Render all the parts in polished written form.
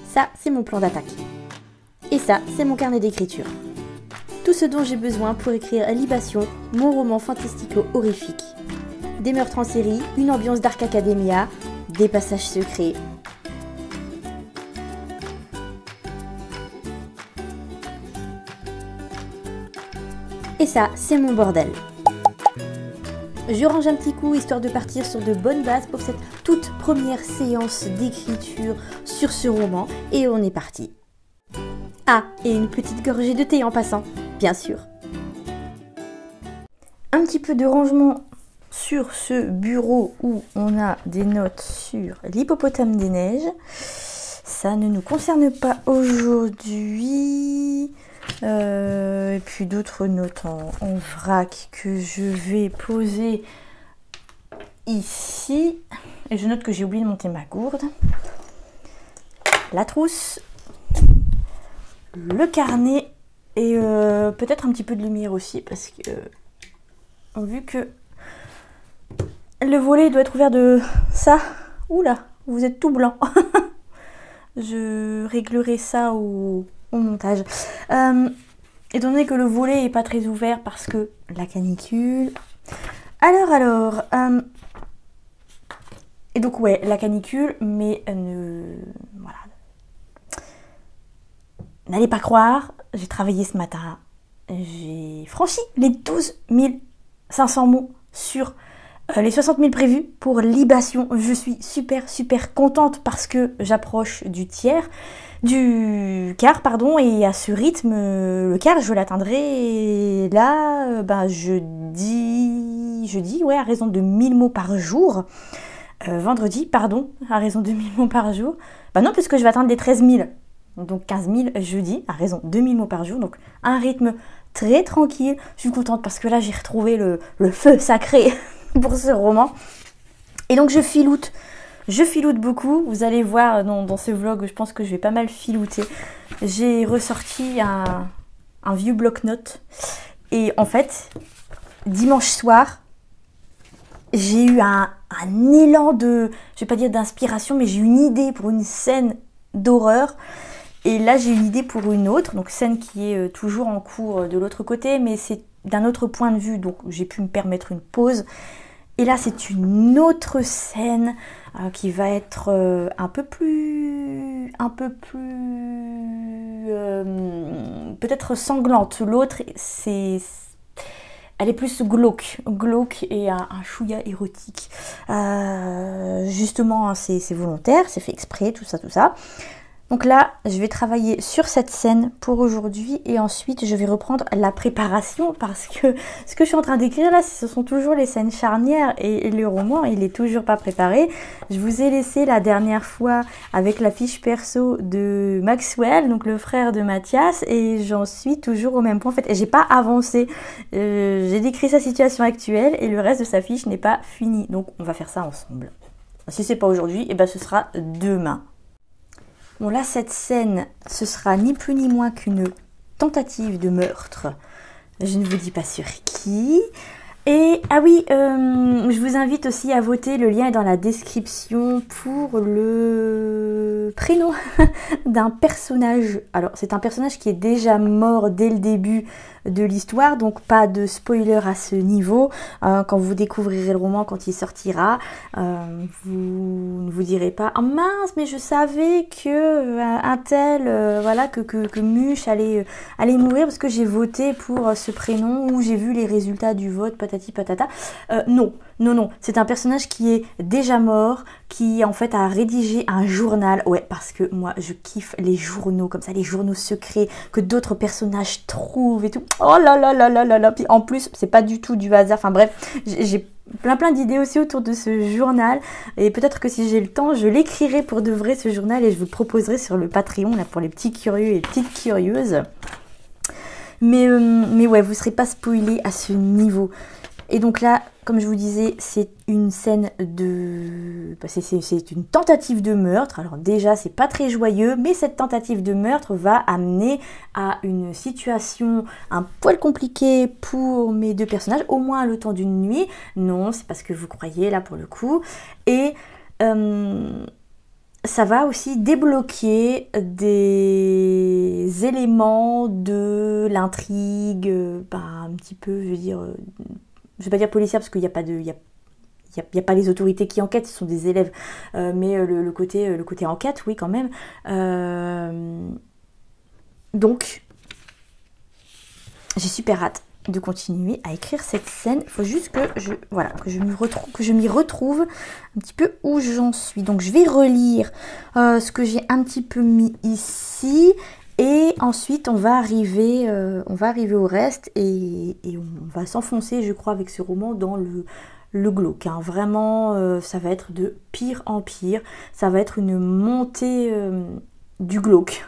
Ça, c'est mon plan d'attaque. Et ça, c'est mon carnet d'écriture. Tout ce dont j'ai besoin pour écrire Libation, mon roman fantastico-horrifique. Des meurtres en série, une ambiance Dark Academia, des passages secrets. Et ça, c'est mon bordel. Je range un petit coup histoire de partir sur de bonnes bases pour cette toute première séance d'écriture sur ce roman. Et on est parti. Ah, et une petite gorgée de thé en passant, bien sûr. Un petit peu de rangement sur ce bureau où on a des notes sur l'hippopotame des neiges. Ça ne nous concerne pas aujourd'hui. Et puis d'autres notes en vrac que je vais poser ici. Et je note que j'ai oublié de monter ma gourde. La trousse. Le carnet. Et peut-être un petit peu de lumière aussi. Parce que vu que le volet doit être ouvert de ça. Oula, vous êtes tout blanc. Je réglerai ça au montage. Étant donné que le volet est pas très ouvert parce que la canicule. Alors. Et donc ouais, la canicule, mais voilà. N'allez pas croire, j'ai travaillé ce matin. J'ai franchi les 12 500 mots sur les 60 000 prévus pour Libation. Je suis super contente parce que j'approche du quart, et à ce rythme, le quart, je l'atteindrai là, jeudi, ouais, à raison de 1000 mots par jour. Vendredi, pardon, à raison de 1000 mots par jour. Non, puisque je vais atteindre les 13 000, donc 15 000 jeudi, à raison de 1000 mots par jour. Donc un rythme très tranquille. Je suis contente parce que là, j'ai retrouvé le feu sacré pour ce roman. Et donc je filoute beaucoup. Vous allez voir dans ce vlog, je pense que je vais pas mal filouter. J'ai ressorti un vieux bloc-notes. Et en fait, dimanche soir, j'ai eu un élan de, je vais pas dire d'inspiration, mais j'ai eu une idée pour une scène d'horreur. Et là, j'ai une idée pour une autre, donc scène qui est toujours en cours de l'autre côté, mais c'est d'un autre point de vue, donc j'ai pu me permettre une pause. Et là, c'est une autre scène qui va être un peu plus peut-être sanglante. L'autre, elle est plus glauque et un chouïa érotique. Justement, c'est volontaire, c'est fait exprès, tout ça. Donc là, je vais travailler sur cette scène pour aujourd'hui et ensuite je vais reprendre la préparation parce que ce que je suis en train d'écrire là, ce sont toujours les scènes charnières et le roman, il est toujours pas préparé. Je vous ai laissé la dernière fois avec la fiche perso de Maxwell, donc le frère de Mathias, et j'en suis toujours au même point en fait. Et j'ai pas avancé. J'ai décrit sa situation actuelle et le reste de sa fiche n'est pas fini. Donc on va faire ça ensemble. Si c'est pas aujourd'hui, et ce sera demain. Bon là, cette scène, ce sera ni plus ni moins qu'une tentative de meurtre. Je ne vous dis pas sur qui. Et, ah oui, je vous invite aussi à voter, le lien est dans la description, pour le prénom d'un personnage. Alors, c'est un personnage qui est déjà mort dès le début de l'histoire, donc pas de spoiler à ce niveau. Quand vous découvrirez le roman, quand il sortira, vous ne vous direz pas « Oh mince, mais je savais que un tel, voilà, que Muche allait mourir parce que j'ai voté pour ce prénom ou j'ai vu les résultats du vote, patati patata. » Non, c'est un personnage qui est déjà mort, qui en fait a rédigé un journal. Ouais, parce que moi je kiffe les journaux comme ça, les journaux secrets que d'autres personnages trouvent et tout. Oh là là là là là là. Puis en plus, c'est pas du tout du hasard. Enfin bref, j'ai plein d'idées aussi autour de ce journal. Et peut-être que si j'ai le temps, je l'écrirai pour de vrai ce journal et je vous le proposerai sur le Patreon là pour les petits curieux et les petites curieuses. Mais ouais, vous ne serez pas spoilés à ce niveau. Et donc là, comme je vous disais, c'est une scène de... c'est une tentative de meurtre. Alors déjà, c'est pas très joyeux, mais cette tentative de meurtre va amener à une situation un poil compliquée pour mes deux personnages, au moins le temps d'une nuit. Non, c'est pas ce que vous croyez là pour le coup. Et ça va aussi débloquer des éléments de l'intrigue, un petit peu, je veux dire, je vais pas dire policière parce qu'il n'y a pas de... Il n'y a pas les autorités qui enquêtent, ce sont des élèves, mais le côté enquête, oui, quand même. Donc, j'ai super hâte de continuer à écrire cette scène. Il faut juste que je m'y retrouve un petit peu où j'en suis. Donc, je vais relire ce que j'ai un petit peu mis ici. Et ensuite, on va arriver au reste et on va s'enfoncer, je crois, avec ce roman dans le glauque. Hein. Vraiment, ça va être de pire en pire. Ça va être une montée du glauque.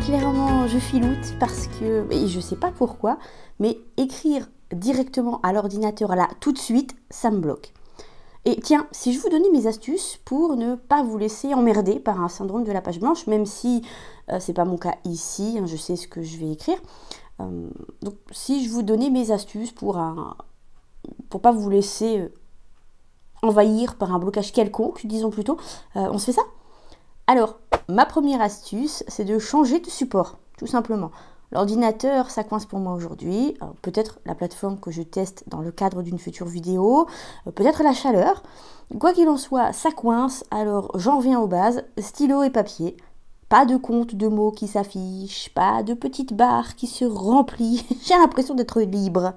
Clairement, je filoute parce que, et je sais pas pourquoi, mais écrire directement à l'ordinateur là tout de suite, ça me bloque. Et tiens, si je vous donnais mes astuces pour ne pas vous laisser emmerder par un syndrome de la page blanche, même si c'est pas mon cas ici, hein, je sais ce que je vais écrire. Donc si je vous donnais mes astuces pour pas vous laisser envahir par un blocage quelconque, disons plutôt, on se fait ça? Alors, ma première astuce, c'est de changer de support, tout simplement. L'ordinateur, ça coince pour moi aujourd'hui. Peut-être la plateforme que je teste dans le cadre d'une future vidéo. Peut-être la chaleur. Quoi qu'il en soit, ça coince. Alors, j'en reviens aux bases. Stylo et papier. Pas de compte de mots qui s'affiche. Pas de petite barre qui se remplit. J'ai l'impression d'être libre.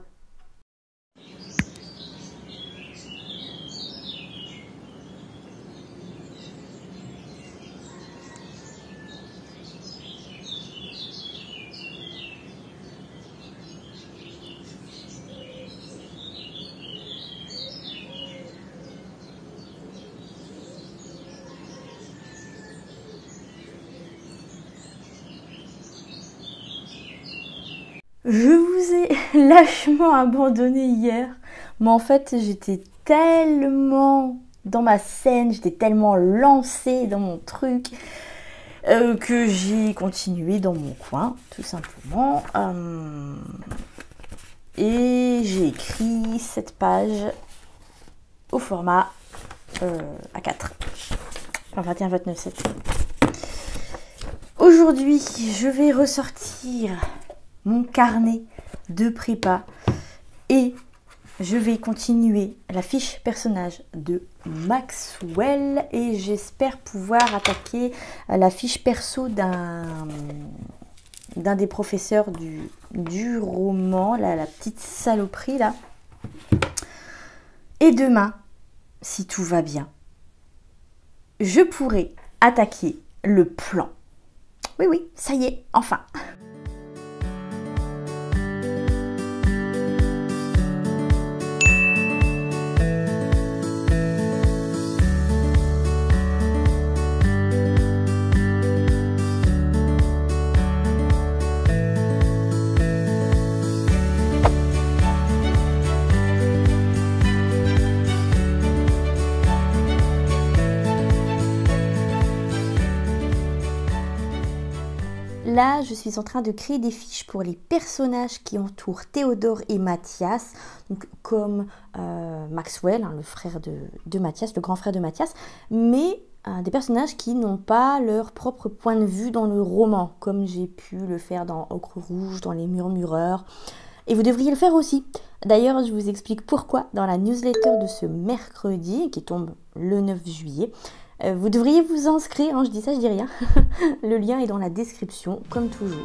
Je vous ai lâchement abandonné hier, mais en fait j'étais tellement dans ma scène, j'étais tellement lancée dans mon truc que j'ai continué dans mon coin, tout simplement. Et j'ai écrit cette page au format A4, enfin 21-29-7. Aujourd'hui, je vais ressortir mon carnet de prépa et je vais continuer la fiche personnage de Maxwell et j'espère pouvoir attaquer la fiche perso d'un des professeurs du roman, la petite saloperie là. Et demain, si tout va bien, je pourrai attaquer le plan. Oui, oui, ça y est, enfin. Là, je suis en train de créer des fiches pour les personnages qui entourent Théodore et Mathias, donc comme Maxwell, hein, le frère de Mathias, le grand frère de Mathias, mais des personnages qui n'ont pas leur propre point de vue dans le roman, comme j'ai pu le faire dans Ocre Rouge, dans Les Murmureurs, et vous devriez le faire aussi. D'ailleurs, je vous explique pourquoi dans la newsletter de ce mercredi, qui tombe le 9 juillet, vous devriez vous inscrire, hein, je dis ça, je dis rien. Le lien est dans la description, comme toujours.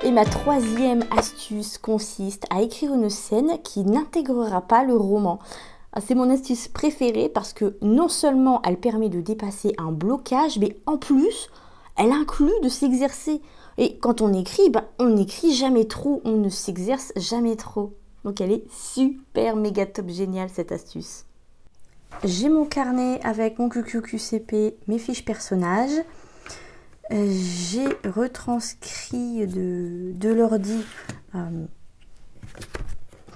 Et ma troisième astuce consiste à écrire une scène qui n'intégrera pas le roman. C'est mon astuce préférée parce que non seulement elle permet de dépasser un blocage, mais en plus, elle inclut de s'exercer. Et quand on écrit, ben, on n'écrit jamais trop, on ne s'exerce jamais trop. Donc elle est super méga top géniale cette astuce. J'ai mon carnet avec mon QQQCP, mes fiches personnages. J'ai retranscrit de l'ordi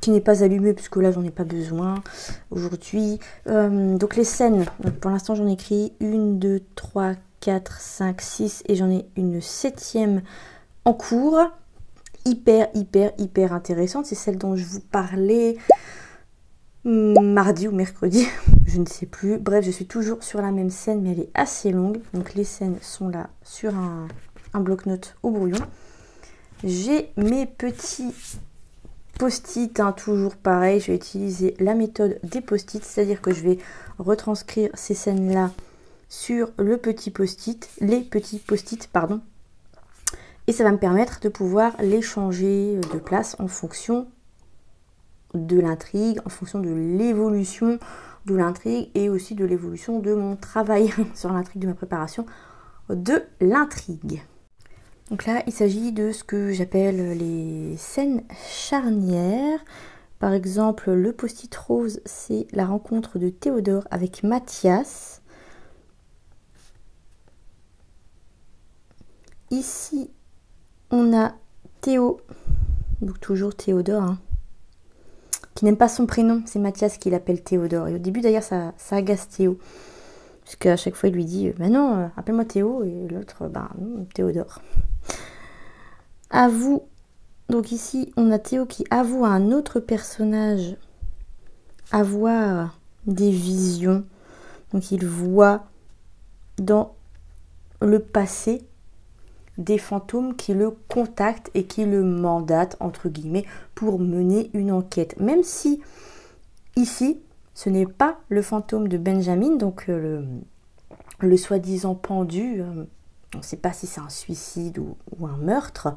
qui n'est pas allumé puisque là j'en ai pas besoin aujourd'hui. Donc les scènes, donc pour l'instant j'en ai écrit 1, 2, 3, 4, 5, 6 et j'en ai une 7e en cours. Hyper intéressante. C'est celle dont je vous parlais mardi ou mercredi, je ne sais plus. Bref, je suis toujours sur la même scène, mais elle est assez longue. Donc les scènes sont là sur un bloc-notes au brouillon. J'ai mes petits post-it, hein, toujours pareil. Je vais utiliser la méthode des post-it, c'est-à-dire que je vais retranscrire ces scènes-là sur le petit post-it, les petits post-it, pardon. Et ça va me permettre de pouvoir les changer de place en fonction de l'intrigue, en fonction de l'évolution de l'intrigue et aussi de l'évolution de mon travail sur l'intrigue, de ma préparation de l'intrigue. Donc là, il s'agit de ce que j'appelle les scènes charnières. Par exemple, le post-it rose, c'est la rencontre de Théodore avec Mathias. Ici, on a Théo, donc toujours Théodore, hein, qui n'aime pas son prénom, c'est Mathias qui l'appelle Théodore. Et au début d'ailleurs ça agace Théo, parce qu'à chaque fois il lui dit bah non, appelle-moi Théo, et l'autre bah non, Théodore. Avoue, donc ici on a Théo qui avoue à un autre personnage avoir des visions. Donc il voit dans le passé des fantômes qui le contactent et qui le mandatent, entre guillemets, pour mener une enquête. Même si, ici, ce n'est pas le fantôme de Benjamin, donc le soi-disant pendu, on ne sait pas si c'est un suicide ou un meurtre.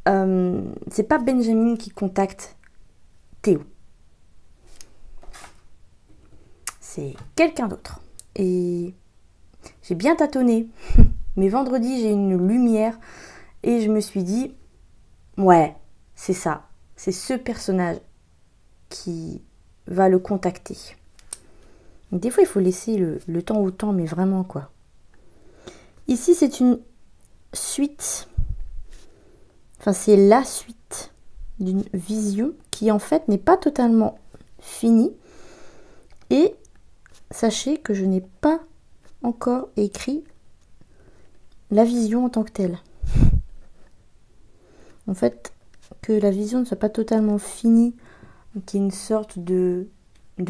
C'est pas Benjamin qui contacte Théo. C'est quelqu'un d'autre. Et j'ai bien tâtonné. Mais vendredi, j'ai une lumière et je me suis dit, ouais, c'est ça. C'est ce personnage qui va le contacter. Donc, des fois, il faut laisser le temps au temps, mais vraiment, quoi. Ici, c'est une suite. Enfin, c'est la suite d'une vision qui, en fait, n'est pas totalement finie. Et sachez que je n'ai pas encore écrit la vision en tant que telle. En fait, que la vision ne soit pas totalement finie, qu'il y ait une sorte de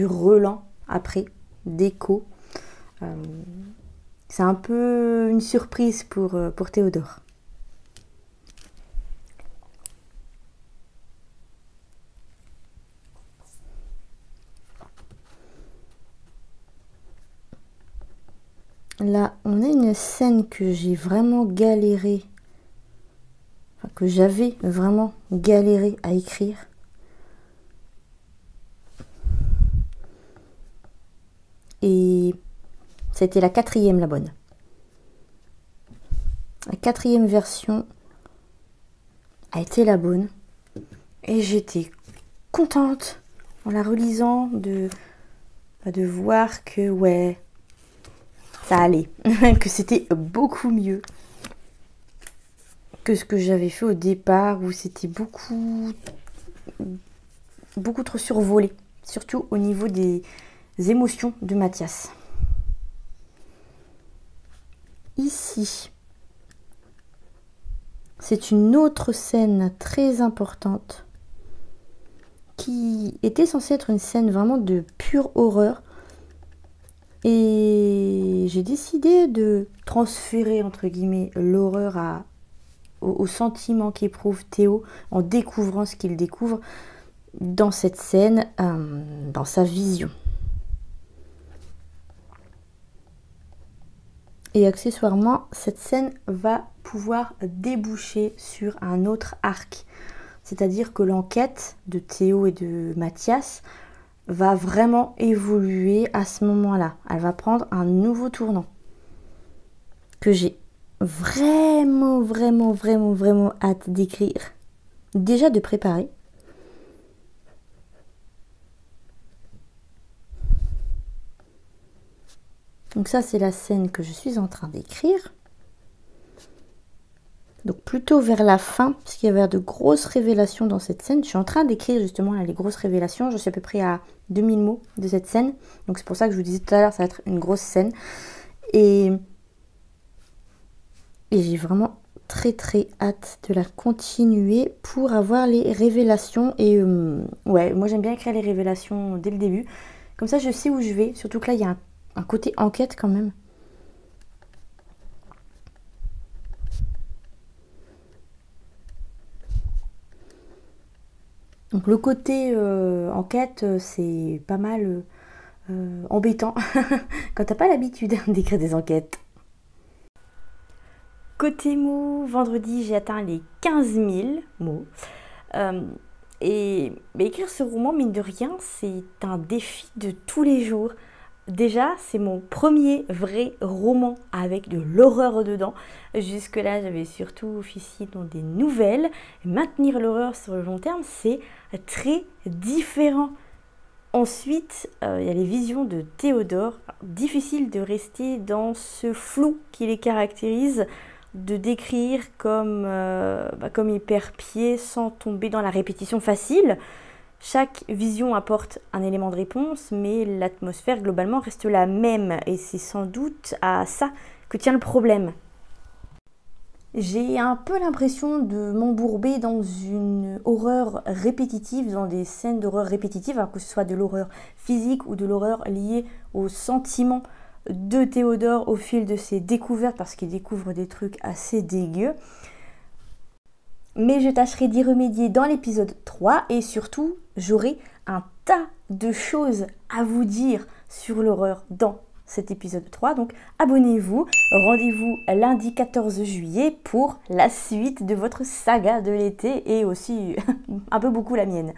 relent après, d'écho. C'est un peu une surprise pour Théodore. Là, on a une scène que j'ai vraiment galéré, enfin, que j'avais vraiment galéré à écrire. Et c'était la 4e, la bonne. La 4e version a été la bonne. Et j'étais contente en la relisant de voir que, ouais, ça allait, que c'était beaucoup mieux que ce que j'avais fait au départ, où c'était beaucoup trop survolé, surtout au niveau des émotions de Mathias. Ici, c'est une autre scène très importante qui était censée être une scène vraiment de pure horreur. Et j'ai décidé de transférer, entre guillemets, l'horreur au sentiment qu'éprouve Théo en découvrant ce qu'il découvre dans cette scène, dans sa vision. Et accessoirement, cette scène va pouvoir déboucher sur un autre arc. C'est-à-dire que l'enquête de Théo et de Mathias va vraiment évoluer à ce moment-là. Elle va prendre un nouveau tournant que j'ai vraiment, vraiment, vraiment, vraiment hâte d'écrire. Déjà de préparer. Donc ça, c'est la scène que je suis en train d'écrire. Donc plutôt vers la fin, parce qu'il y avait de grosses révélations dans cette scène. Je suis en train d'écrire justement là, les grosses révélations. Je suis à peu près à 2000 mots de cette scène. Donc c'est pour ça que je vous disais tout à l'heure, ça va être une grosse scène. Et j'ai vraiment très très hâte de la continuer pour avoir les révélations. Et ouais, moi j'aime bien écrire les révélations dès le début. Comme ça je sais où je vais. Surtout que là il y a un côté enquête quand même. Donc le côté enquête, c'est pas mal embêtant quand t'as pas l'habitude d'écrire des enquêtes. Côté mots, vendredi j'ai atteint les 15 000 mots. Et écrire ce roman, mine de rien, c'est un défi de tous les jours. Déjà, c'est mon premier vrai roman avec de l'horreur dedans. Jusque-là, j'avais surtout officié dans des nouvelles. Maintenir l'horreur sur le long terme, c'est très différent. Ensuite, il y a les visions de Théodore. Difficile de rester dans ce flou qui les caractérise, de décrire comme éperpié sans tomber dans la répétition facile. Chaque vision apporte un élément de réponse, mais l'atmosphère globalement reste la même. Et c'est sans doute à ça que tient le problème. J'ai un peu l'impression de m'embourber dans une horreur répétitive, dans des scènes d'horreur répétitives, alors que ce soit de l'horreur physique ou de l'horreur liée aux sentiments de Théodore au fil de ses découvertes, parce qu'il découvre des trucs assez dégueux. Mais je tâcherai d'y remédier dans l'épisode 3 et surtout, j'aurai un tas de choses à vous dire sur l'horreur dans cet épisode 3. Donc abonnez-vous, rendez-vous lundi 14 juillet pour la suite de votre saga de l'été et aussi un peu beaucoup la mienne.